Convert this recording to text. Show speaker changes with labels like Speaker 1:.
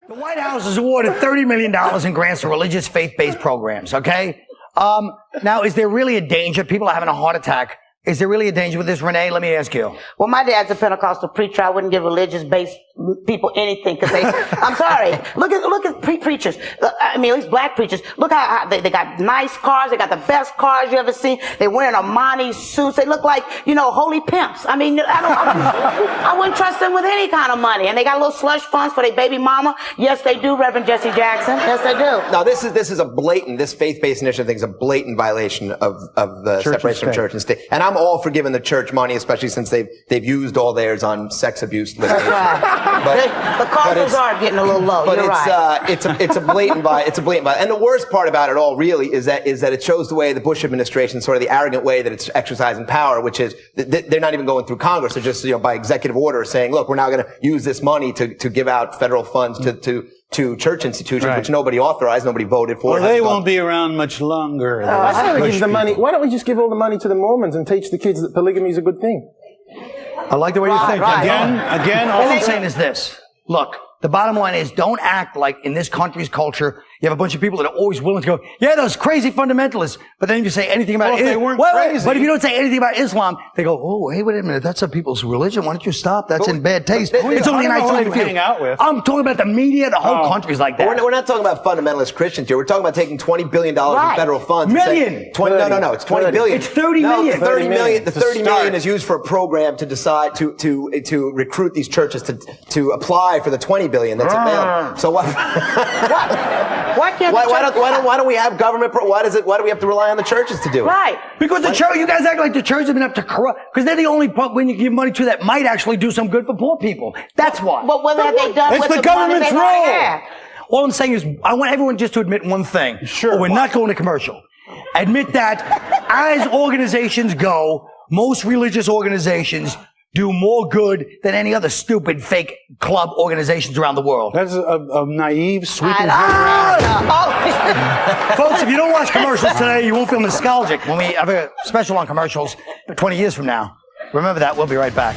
Speaker 1: The White House has awarded $30 million in grants to religious faith-based programs, okay? Now, is there really a danger? People are having a heart attack. Is there really a danger with this, Rene? Let me ask you.
Speaker 2: Well, my dad's a Pentecostal preacher. I wouldn't give religious-based people anything because they, I'm sorry. Look at preachers. I mean, at least black preachers. Look how they got nice cars. They got the best cars you ever seen. They're wearing Armani suits. They look like, you know, holy pimps. I mean, I wouldn't trust them with any kind of money. And they got little slush funds for their baby mama. Yes, they do, Reverend Jesse Jackson. Yes, they do.
Speaker 3: No, this is a blatant, this faith-based initiative thing is a blatant violation of the separation of church and state. And I'm all for giving the church money, especially since they've used all theirs on sex abuse litigation.
Speaker 2: That's right. The coffers are getting a little low.
Speaker 3: But
Speaker 2: You're right.
Speaker 3: it's a blatant violation. And the worst part about it all really is that it shows the way the Bush administration, sort of the arrogant way that it's exercising power, which is they're not even going through Congress. They're just, by executive order saying, look, we're now going to use this money to give out federal funds to church institutions, which nobody authorized, nobody voted for.
Speaker 4: Well, they won't be around much longer.
Speaker 5: Give the money. Why don't we just give all the money to the Mormons and teach the kids that polygamy is a good thing?
Speaker 1: I like the way you think.
Speaker 4: Again,
Speaker 1: all I'm saying is this. Look, the bottom line is don't act like in this country's culture, you have a bunch of people that are always willing to go, yeah, those crazy fundamentalists. But then if you say anything about
Speaker 4: if they weren't crazy.
Speaker 1: But if you don't say anything about Islam, they go, oh, hey, wait a minute. That's some people's religion. Why don't you stop? That's in bad taste. It's only a nice thing to
Speaker 4: hang out with.
Speaker 1: I'm talking about the media. The whole country's like that.
Speaker 3: We're not talking about fundamentalist Christians here. We're talking about taking $20 billion in federal funds.
Speaker 1: Million.
Speaker 3: No, it's $20 billion.
Speaker 1: It's $30 million.
Speaker 3: The $30 million is used for a program to decide to recruit these churches to apply for the $20 billion that's available. So what? Why don't we have government? Why do we have to rely on the churches to do it?
Speaker 2: Right.
Speaker 1: Because the church, you guys act like the church has been up to corrupt, because they're the only when you give money to that might actually do some good for poor people. That's why.
Speaker 2: But what have they done with the
Speaker 1: government's
Speaker 2: money they
Speaker 1: role. All I'm saying is, I want everyone just to admit one thing.
Speaker 4: Sure.
Speaker 1: We're not going to commercial. Admit that as organizations go, most religious organizations do more good than any other stupid fake club organizations around the world.
Speaker 4: That's a naive, sweeping.
Speaker 1: Folks, if you don't watch commercials today, you won't feel nostalgic when we have a special on commercials 20 years from now. Remember that. We'll be right back.